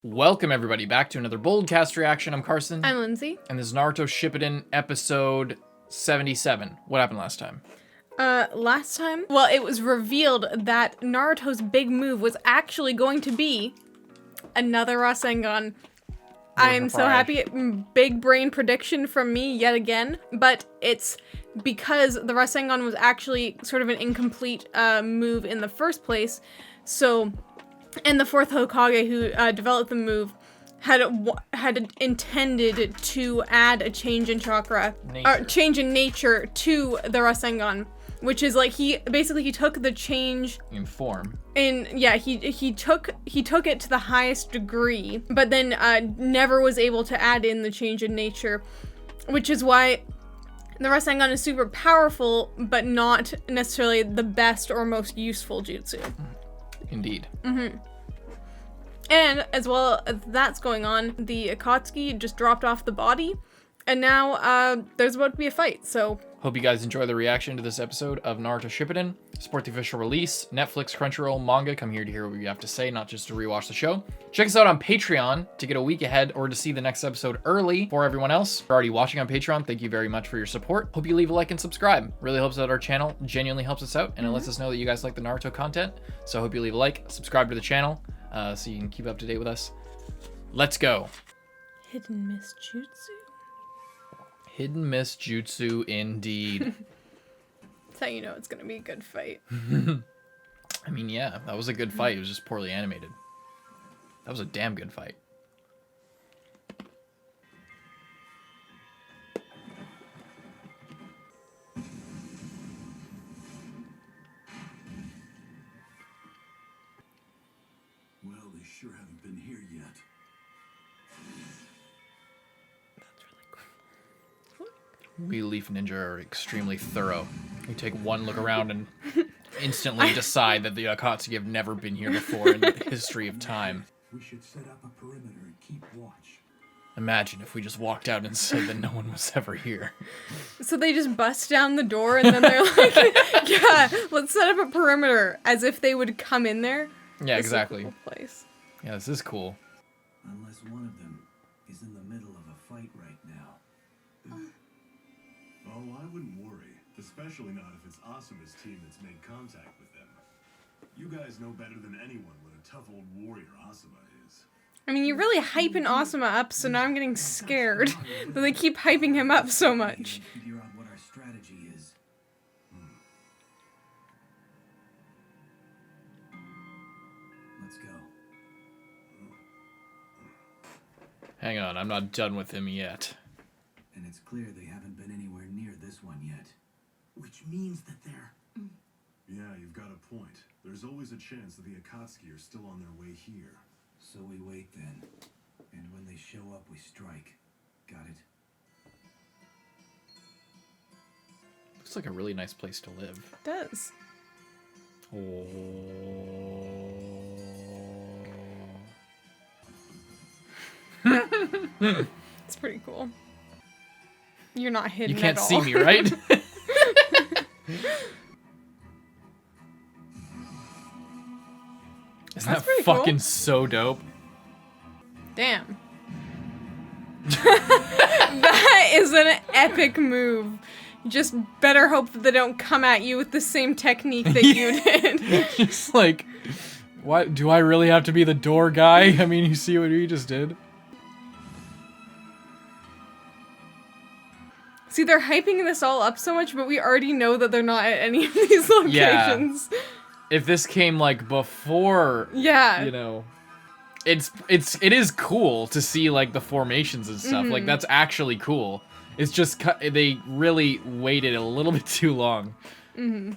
Welcome everybody back to another Boldcast reaction. I'm Carson. I'm Lindsay. And this is Naruto Shippuden episode 77. What happened last time? Last time, well, it was revealed that Naruto's big move was actually going to be another Rasengan. I'm so happy. Big brain prediction from me yet again, but it's because the Rasengan was actually sort of an incomplete move in the first place. So, and the fourth Hokage who developed the move had intended to add a change in chakra, or change in nature to the Rasengan, which is like he took the change in form. He took it to the highest degree, but then never was able to add in the change in nature, which is why the Rasengan is super powerful, but not necessarily the best or most useful jutsu. Indeed. Mm-hmm. And as well as that's going on, the Akatsuki just dropped off the body, and now there's about to be a fight, so... Hope you guys enjoy the reaction to this episode of Naruto Shippuden. Support the official release, Netflix, Crunchyroll, manga. Come here to hear what you have to say, not just to rewatch the show. Check us out on Patreon to get a week ahead or to see the next episode early for everyone else. If you're already watching on Patreon, thank you very much for your support. Hope you leave a like and subscribe. Really helps out our channel, genuinely helps us out, and it lets us know that you guys like the Naruto content. So I hope you leave a like, subscribe to the channel, so you can keep up to date with us. Let's go. Hidden Miss Jutsu? Hidden Miss Jutsu, indeed. That's how you know it's gonna be a good fight. I mean, yeah, that was a good fight. It was just poorly animated. That was a damn good fight. Well, they sure haven't been here yet. We Leaf Ninja are extremely thorough. We take one look around and instantly decide that the Akatsuki have never been here before in the history of time. We should set up a perimeter and keep watch. Imagine if we just walked out and said that no one was ever here. So they just bust down the door and then they're like, yeah, let's set up a perimeter, as if they would come in there. Yeah, exactly. Cool place. Yeah, this is cool. Unless one of them is in the middle of a fight right now. Oh, I wouldn't worry, especially not if it's Asuma's team that's made contact with them. You guys know better than anyone what a tough old warrior Asuma is. I mean, you're really hyping Asuma up, so now I'm getting scared that they keep hyping him up so much. Figure out what our strategy is. Let's go. Hang on, I'm not done with him yet. And it's clear they haven't been anywhere near this one yet. Which means that they're... Yeah, you've got a point. There's always a chance that the Akatsuki are still on their way here. So we wait then. And when they show up, we strike. Got it? Looks like a really nice place to live. It does. Oh. It's pretty cool. You're not hidden You can't at all. see me, right? Isn't that fucking cool. so dope? Damn. That is an epic move. You just better hope that they don't come at you with the same technique that you did. Just like, what? Do I really have to be the door guy? I mean, you see what he just did? See, they're hyping this all up so much, but we already know that they're not at any of these locations. Yeah. If this came like before, yeah, you know, it is cool to see like the formations and stuff. Like that's actually cool. It's just they really waited a little bit too long. Mm-hmm.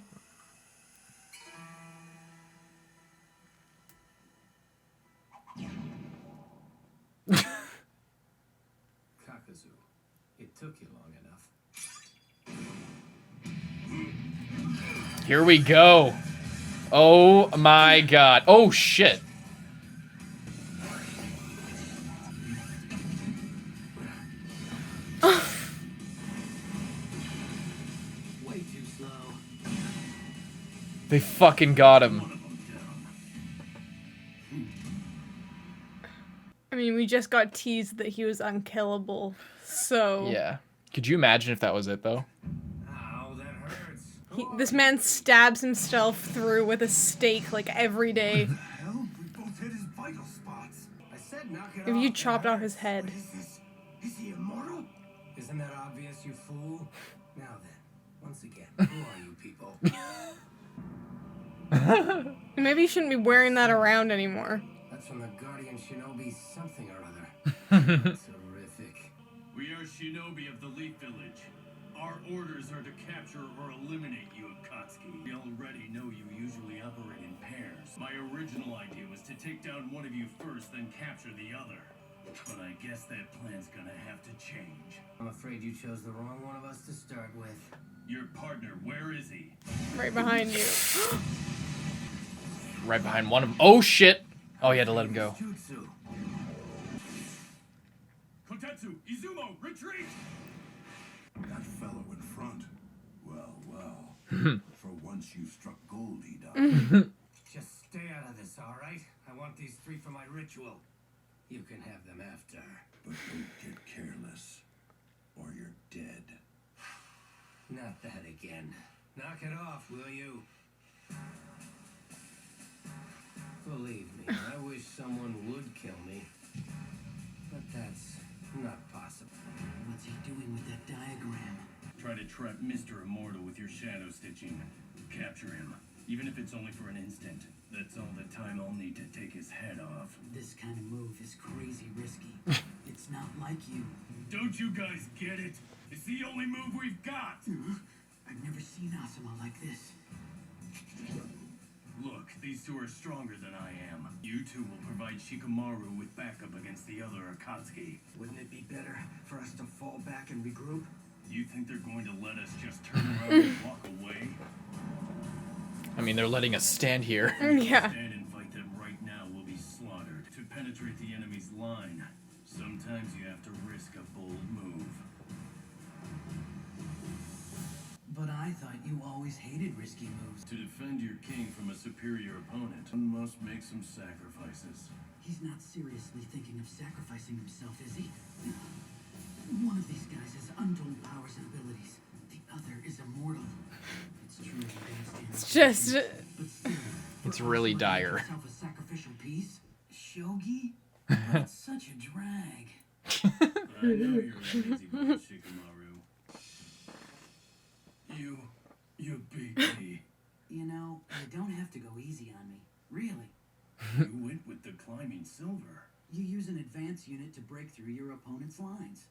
Kakazu, it took you long enough. Here we go. Oh my god. Oh shit. Way too slow. They fucking got him. I mean, we just got teased that he was unkillable, so... Yeah. Could you imagine if that was it, though? Ow, that hurts. This man stabs himself through with a stake, like, every day. Hell, we both hit his vital spots. I said knock it off. If you chopped off his head. What is this? Is he immortal? Isn't that obvious, you fool? Now then, once again, who are you people? Maybe you shouldn't be wearing that around anymore. That's from the Guardian Shinobi something or other. Terrific. We are Shinobi of the Leaf Village. Our orders are to capture or eliminate you, Akatsuki. We already know you usually operate in pairs. My original idea was to take down one of you first, then capture the other. But I guess that plan's gonna have to change. I'm afraid you chose the wrong one of us to start with. Your partner, where is he? Right behind you. Right behind one of them. Oh, shit. Oh, you had to let him go. Jutsu. Kotetsu, Izumo, retreat! That fellow in front. Well, well. For once you struck gold, Ida. Just stay out of this, all right? I want these three for my ritual. You can have them after. But don't get careless, or you're dead. Not that again. Knock it off, will you? Believe me, I wish someone would kill me. But that's not possible. What's he doing with that diagram? Try to trap Mr. Immortal with your shadow stitching. Capture him, even if it's only for an instant. That's all the time I'll need to take his head off. This kind of move is crazy risky. It's not like you. Don't you guys get it? It's the only move we've got! I've never seen Asuma like this. Look, these two are stronger than I am. You two will provide Shikamaru with backup against the other Akatsuki. Wouldn't it be better for us to fall back and regroup? You think they're going to let us just turn around and walk away? I mean, they're letting us stand here. Yeah. Stand and fight them right now will be slaughtered. To penetrate the enemy's line, sometimes you have to risk a bold move. But I thought you always hated risky moves. To defend your king from a superior opponent, one must make some sacrifices. He's not seriously thinking of sacrificing himself, is he? One of these guys has untold powers and abilities. The other is immortal. It's true he don't stand. It's just... But still, It's really dire. himself a sacrificial piece? Shogi? That's such a drag. I know you're a lazy boy, Shikamaru. You beat me. You know, you don't have to go easy on me. Really. You went with the climbing silver. You use an advanced unit to break through your opponent's lines.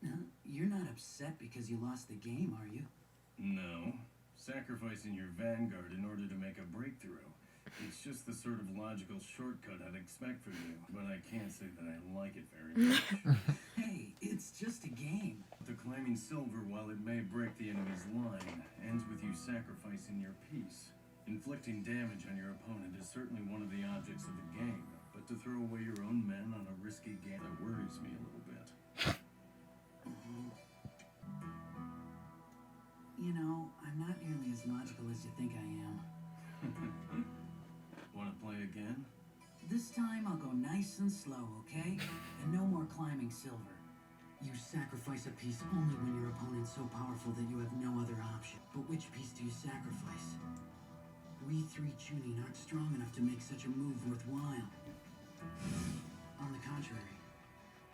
Now, you're not upset because you lost the game, are you? No. Sacrificing your vanguard in order to make a breakthrough. It's just the sort of logical shortcut I'd expect from you, but I can't say that I like it very much. Hey, it's just a game. The climbing silver, while it may break the enemy's line, ends with you sacrificing your piece. Inflicting damage on your opponent is certainly one of the objects of the game, but to throw away your own men on a risky game, that worries me a little bit. You know, I'm not nearly as logical as you think I am. Want to play again? This time I'll go nice and slow, okay? And no more climbing silver. You sacrifice a piece only when your opponent's so powerful that you have no other option. But which piece do you sacrifice? We three Chunin aren't strong enough to make such a move worthwhile. On the contrary,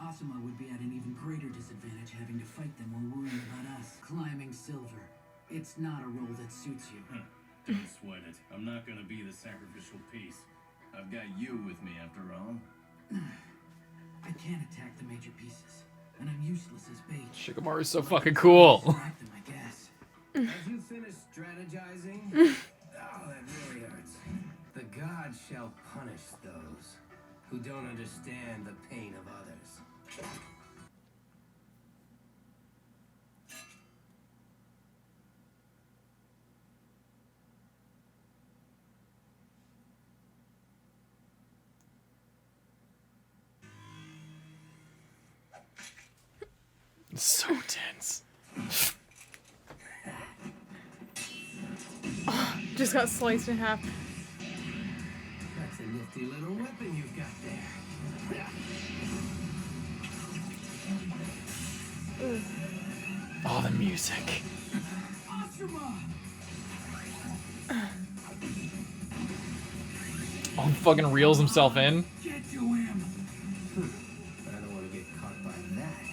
Asuma would be at an even greater disadvantage having to fight them while worrying about us. Climbing silver. It's not a role that suits you. Don't sweat it. I'm not gonna be the sacrificial piece. I've got you with me after all. I can't attack the major pieces, and I'm useless as bait. Shikamaru's so fucking cool. Distract them, I guess. Have you finished strategizing? Oh, that really hurts. The gods shall punish those who don't understand the pain of others. So tense. Just got sliced in half. That's a nifty little weapon you've got Oh, the music. Oh, he fucking reels himself in. Get to him. I don't want to get caught by that.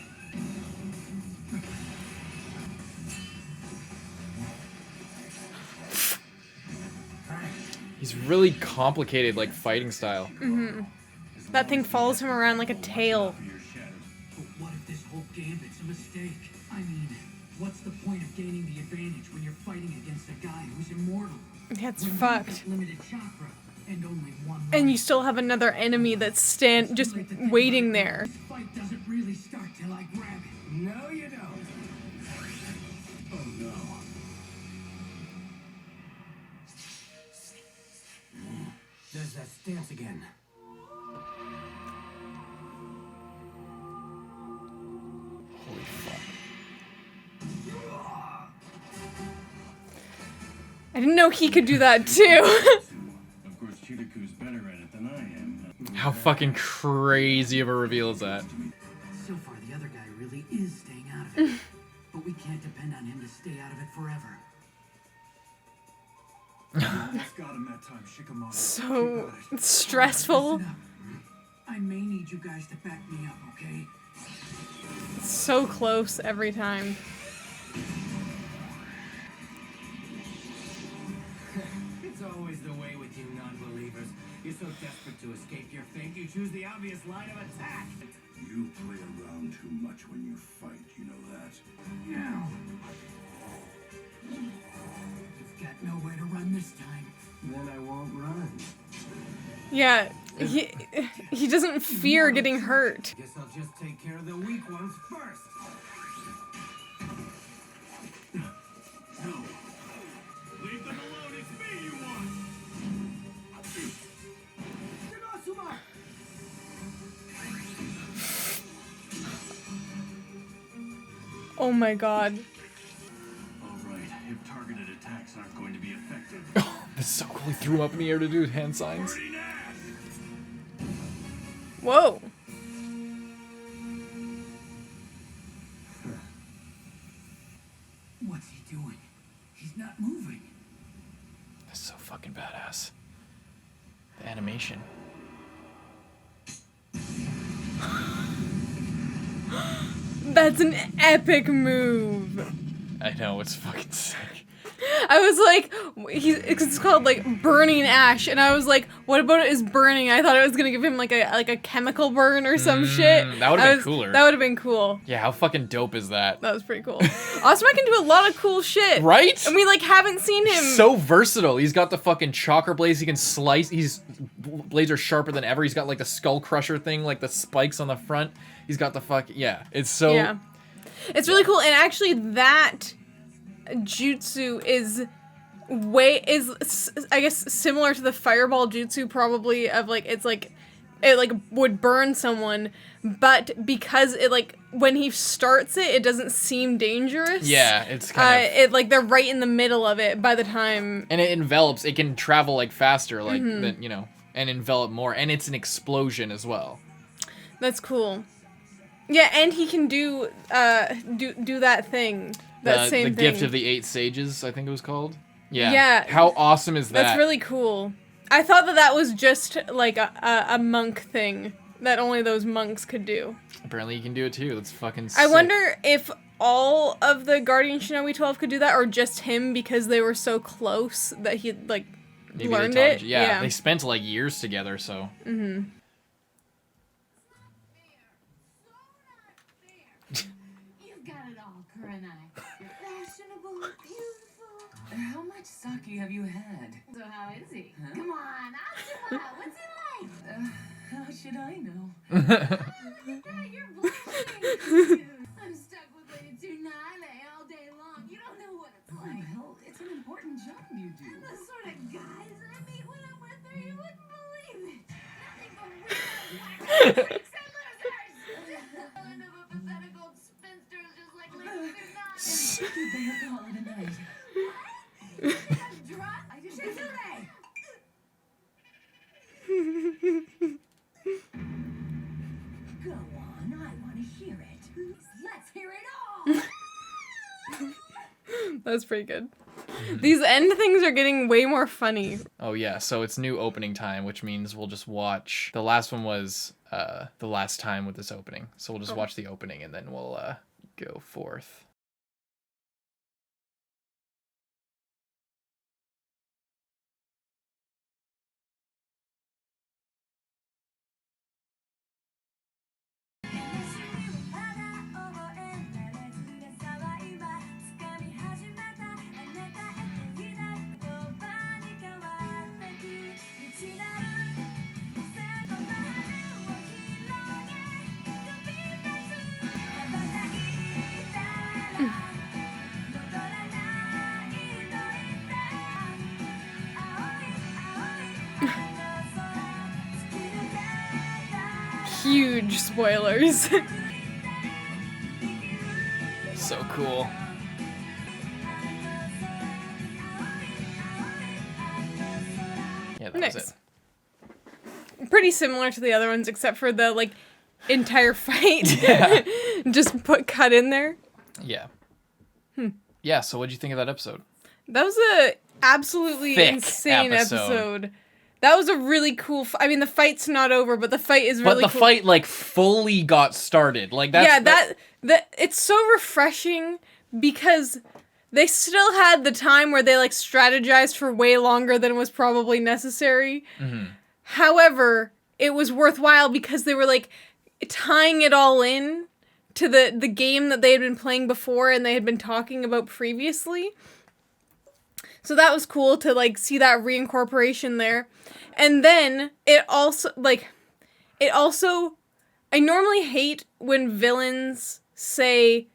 He's really complicated, like, fighting style. That thing follows him around like a tail. But what if this whole gambit's a mistake? I mean, what's the point of gaining the advantage when you're fighting against a guy who's immortal? That's When you've fucked. got limited chakra and only one And life. you still have another enemy that's just Like the thing waiting about there. This fight doesn't really start till I grab it. No, you don't. Oh no. There's that stance again. Holy fuck. I didn't know he could do that too. Of course, Chiraku's better at it than I am. How fucking crazy of a reveal is that? So far, the other guy really is staying out of it. But we can't depend on him to stay out of it forever. Almost got him that time, Shikamaru. So stressful. Listen up. I may need you guys to back me up, okay? So close every time. It's always the way with you non-believers. You're so desperate to escape your fate, you choose the obvious line of attack. You play around too much when you fight, you know that. Now. You've got nowhere to run this time. Then I won't run. Yeah, he doesn't fear getting hurt. Guess I'll just take care of the weak ones first. No. Leave them alone. It's me you want. Oh my god. All right. If targeted attacks aren't going to be effective. This is so cool. He threw him up in the air to do hand signs. Already now. Whoa. What's he doing? He's not moving. That's so fucking badass. The animation. That's an epic move. I know, it's fucking sick. I was like, it's called like burning ash, and I was like, what about it is burning? I thought it was gonna give him like a chemical burn or some shit. that would've been cooler. That would have been cool. Yeah, how fucking dope is that? That was pretty cool. Asuma can do a lot of cool shit, Right? And we like haven't seen him. So versatile. He's got the fucking chakra blades. He can slice. Blades are sharper than ever. He's got like the skull crusher thing, like the spikes on the front. He's got the it's so. Yeah, it's really cool. And actually, that jutsu is I guess similar to the fireball jutsu, probably, of like it would burn someone, but because it like when he starts it doesn't seem dangerous. Yeah, it's kind of. It like they're right in the middle of it by the time. And it envelops. It can travel like faster, like than and envelop more. And it's an explosion as well. That's cool. Yeah, and he can do that thing. That same the thing. gift of the 8 sages, I think it was called. Yeah. Yeah. How awesome is that? That's really cool. I thought that was just like a monk thing that only those monks could do. Apparently you can do it too. That's fucking sick. I wonder if all of the Guardian Shinobi 12 could do that, or just him because they were so close that he like Maybe learned they it. taught yeah, they spent like years together, so. Mm-hmm. You've got it all, Kurenai. You're fashionable, beautiful. How much sake have you had? So how is he? Huh? Come on, Asuma, what's he like? How should I know? Look at that, you're blushing. I'm stuck with Lady Tsunade all day long. You don't know what it's like. Well, it's an important job you do. And the sort of guys I meet when I'm with her, you wouldn't believe it. Nothing but real freaks and losers. And of a pathetic old spinster just like Lady Tsunade. You better call it a night. What? I'm drunk? I just Shizune! Go on, I want to hear it. Let's hear it all! That's pretty good. These end things are getting way more funny. Oh yeah, so it's new opening time, which means we'll just watch. The last one was the last time with this opening, so we'll just watch the opening and then we'll go forth. Huge spoilers. So cool. Yeah, that was it. Pretty similar to the other ones, except for the like entire fight. Yeah. Just cut in there. Yeah. Yeah, so what'd you think of that episode? That was a absolutely Thick insane episode. episode. That was a really cool. I mean, the fight's not over, but the fight is really. But the cool. fight like fully got started. Like that's that it's so refreshing because they still had the time where they like strategized for way longer than was probably necessary. Mm-hmm. However, it was worthwhile because they were like tying it all in to the game that they had been playing before and they had been talking about previously. So that was cool to like see that reincorporation there. And then it also I normally hate when villains say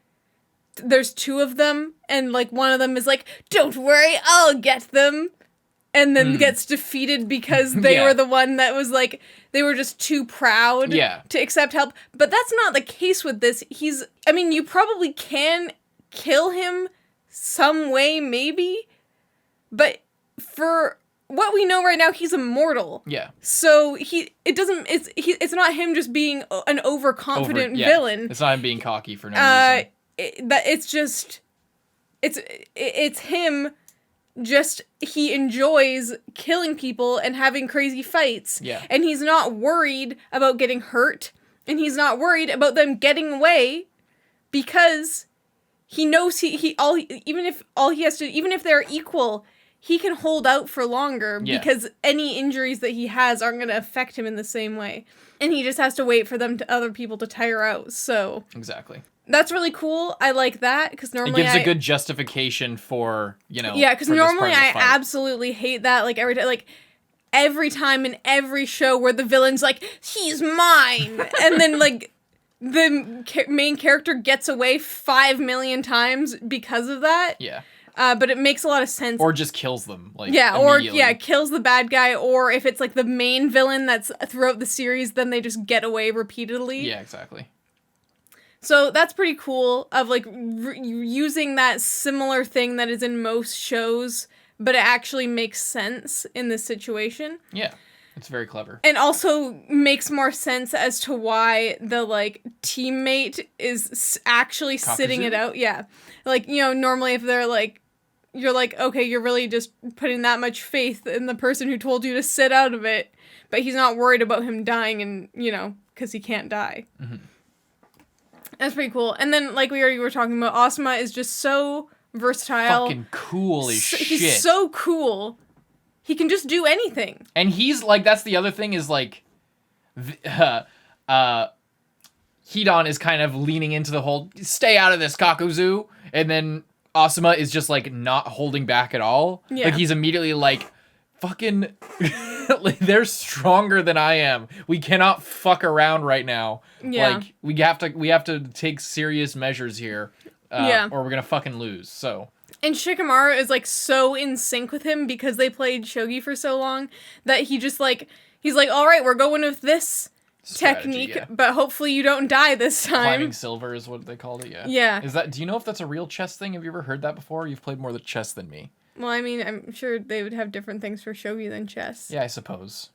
there's two of them and like one of them is like, "Don't worry, I'll get them." And then gets defeated because they were the one that was like, they were just too proud to accept help. But that's not the case with this. I mean, you probably can kill him some way, maybe. But for what we know right now, he's immortal. Yeah. So it's not him just being an overconfident villain. It's not him being cocky for no reason. It's him. Just he enjoys killing people and having crazy fights. Yeah. And he's not worried about getting hurt, and he's not worried about them getting away because he knows even if they're equal, he can hold out for longer because any injuries that he has aren't going to affect him in the same way. And he just has to wait for other people to tire out. So exactly. That's really cool. I like that because normally it gives a good justification for, Yeah, because normally I absolutely hate that. Like every time in every show where the villain's like, "He's mine," and then like the main character gets away 5 million times because of that. Yeah. But it makes a lot of sense. Or just kills them. Kills the bad guy. Or if it's like the main villain that's throughout the series, then they just get away repeatedly. Yeah, exactly. So that's pretty cool of like using that similar thing that is in most shows, but it actually makes sense in this situation. Yeah, it's very clever. And also makes more sense as to why the like teammate is actually sitting it out. Yeah. Like, normally if they're like, you're like, okay, you're really just putting that much faith in the person who told you to sit out of it, but he's not worried about him dying and, because he can't die. Mm-hmm. That's pretty cool. And then, like we already were talking about, Asuma is just so versatile. Fucking cool as shit. He's so cool. He can just do anything. And he's, like, that's the other thing is, like, Hidan is kind of leaning into the whole, stay out of this, Kakuzu. And then Asuma is just, like, not holding back at all. Yeah. Like, he's immediately, like, fucking... like, they're stronger than I am. We cannot fuck around right now. Yeah. Like, we have to take serious measures here. Or we're gonna fucking lose, so... And Shikamaru is, like, so in sync with him because they played shogi for so long that he just, like... He's like, all right, we're going with this technique, but hopefully you don't die this time. Climbing silver is what they called it, yeah. Yeah. Do you know if that's a real chess thing? Have you ever heard that before? You've played more the chess than me. Well, I mean, I'm sure they would have different things for shogi than chess. Yeah, I suppose.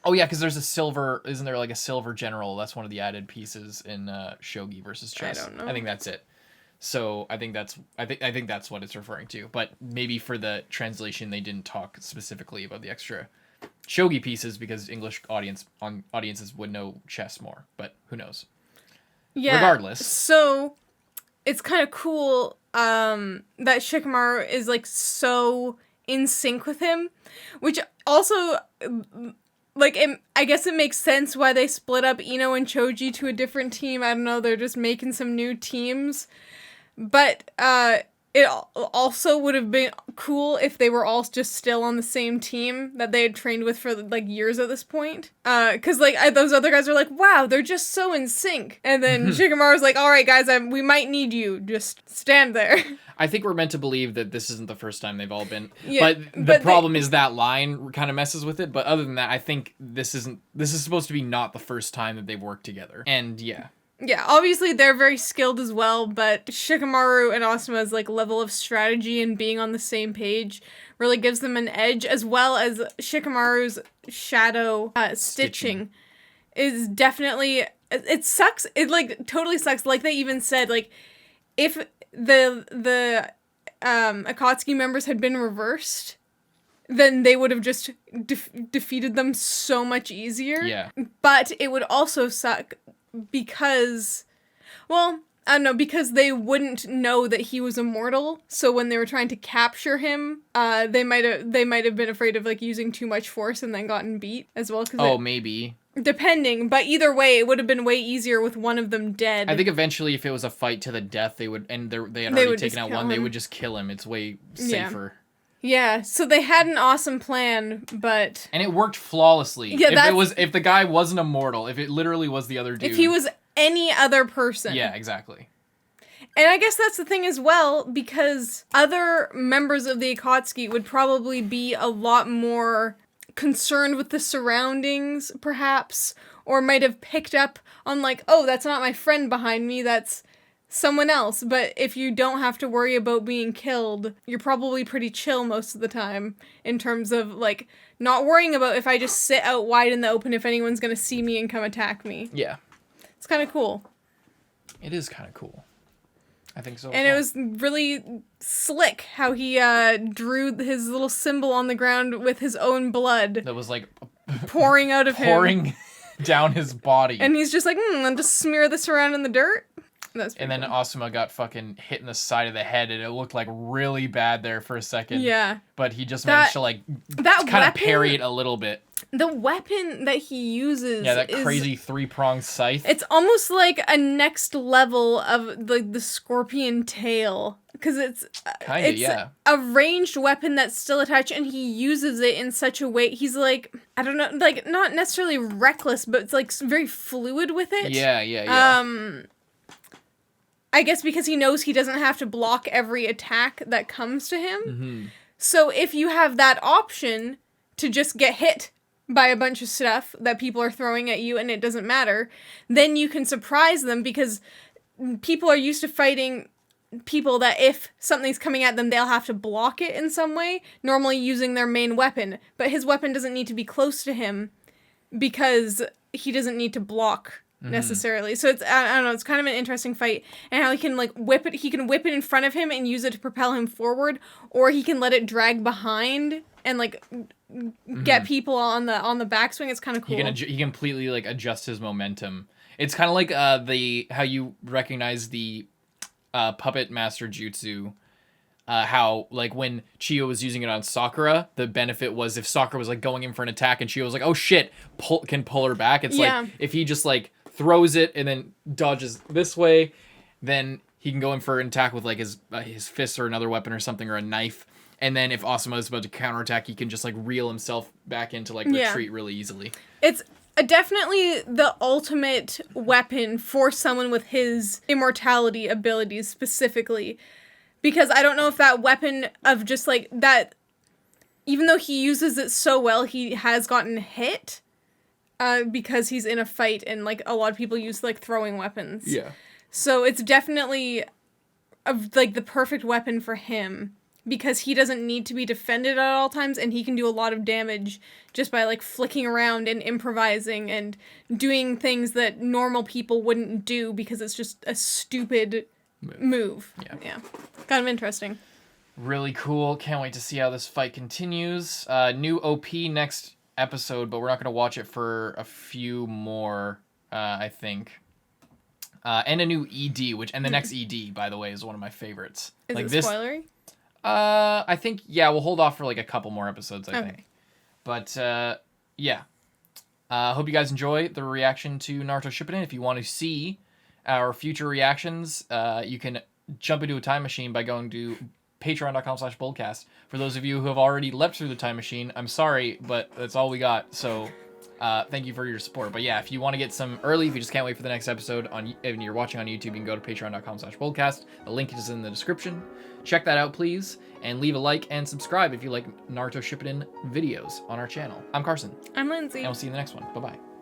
Oh, yeah, because there's a silver... Isn't there, like, a silver general? That's one of the added pieces in shogi versus chess. I don't know. I think that's it. So I think that's what it's referring to. But maybe for the translation, they didn't talk specifically about the extra shogi pieces because English audiences would know chess more. But who knows? Yeah. Regardless. So it's kind of cool that Shikamaru is like so in sync with him, which also like I guess it makes sense why they split up Ino and Choji to a different team. I don't know, they're just making some new teams. But it also would have been cool if they were all just still on the same team that they had trained with for like years at this point. Because like those other guys are like, wow, they're just so in sync. And then Shikamaru's like, all right, guys, we might need you. Just stand there. I think we're meant to believe that this isn't the first time they've all been. Yeah, but the problem is that line kind of messes with it. But other than that, I think this is supposed to be not the first time that they've worked together. And yeah. Yeah, obviously they're very skilled as well, but Shikamaru and Asuma's like level of strategy and being on the same page really gives them an edge, as well as Shikamaru's shadow stitching is definitely, it sucks. It like totally sucks. Like they even said, like if the Akatsuki members had been reversed, then they would have just defeated them so much easier. Yeah. But it would also suck because, well, I don't know, because they wouldn't know that he was immortal. So when they were trying to capture him, they might have been afraid of like using too much force and then gotten beat as well. Maybe. Depending, but either way, it would have been way easier with one of them dead. I think eventually, if it was a fight to the death, they would, and they had already taken out one, they would just kill him. It's way safer. Yeah, so they had an awesome plan, but... And it worked flawlessly. Yeah, if the guy wasn't immortal, if it literally was the other dude. If he was any other person. Yeah, exactly. And I guess that's the thing as well, because other members of the Akatsuki would probably be a lot more concerned with the surroundings, perhaps, or might have picked up on like, oh, that's not my friend behind me, that's someone else. But if you don't have to worry about being killed, you're probably pretty chill most of the time in terms of like not worrying about if I just sit out wide in the open if anyone's gonna see me and come attack me. Yeah. It's kind of cool. It is kind of cool. I think so. And it was really slick how he drew his little symbol on the ground with his own blood. That was like pouring out of him. Pouring down his body. And he's just like, I'll just smear this around in the dirt. And then Asuma got fucking hit in the side of the head, and it looked like really bad there for a second. Yeah. But he just managed to like kind of parry it a little bit. The weapon that he uses, that crazy 3-pronged scythe. It's almost like a next level of the scorpion tail, because it's a ranged weapon that's still attached, and he uses it in such a way. He's like, I don't know, like not necessarily reckless, but it's like very fluid with it. Yeah. I guess because he knows he doesn't have to block every attack that comes to him. Mm-hmm. So if you have that option to just get hit by a bunch of stuff that people are throwing at you and it doesn't matter, then you can surprise them, because people are used to fighting people that if something's coming at them, they'll have to block it in some way, normally using their main weapon. But his weapon doesn't need to be close to him because he doesn't need to block necessarily. So it's, I don't know, it's kind of an interesting fight, and how he can like whip it. He can whip it in front of him and use it to propel him forward, or he can let it drag behind and like get people on the backswing. It's kind of cool. He completely like adjust his momentum. It's kind of like how you recognize the puppet master jutsu. How like when Chiyo was using it on Sakura, the benefit was if Sakura was like going in for an attack and Chiyo was like, oh shit, can pull her back. It's like if he just like throws it and then dodges this way, then he can go in for an attack with like his fist or another weapon or something, or a knife. And then if Asuma is about to counterattack, he can just like reel himself back into like retreat really easily. It's definitely the ultimate weapon for someone with his immortality abilities specifically. Because I don't know if that weapon of just like that, even though he uses it so well, he has gotten hit because he's in a fight, and like a lot of people use like throwing weapons. Yeah. So it's definitely like the perfect weapon for him, because he doesn't need to be defended at all times, and he can do a lot of damage just by like flicking around and improvising and doing things that normal people wouldn't do, because it's just a stupid move. Yeah. Kind of interesting. Really cool. Can't wait to see how this fight continues. New OP next episode, but we're not going to watch it for a few more, I think. And a new ED, and the next ED, by the way, is one of my favorites. Is like it this, spoilery? I think, yeah, we'll hold off for like a couple more episodes, I think. But, yeah. Hope you guys enjoy the reaction to Naruto Shippuden. If you want to see our future reactions, you can jump into a time machine by going to patreon.com/boldcast. For those of you who have already leapt through the time machine, I'm sorry, but that's all we got. So thank you for your support. But yeah, if you want to get some early, if you just can't wait for the next episode, and you're watching on YouTube, you can go to patreon.com/boldcast. The link is in the description. Check that out, please. And leave a like and subscribe if you like Naruto Shippuden videos on our channel. I'm Carson. I'm Lindsay. And we'll see you in the next one. Bye-bye.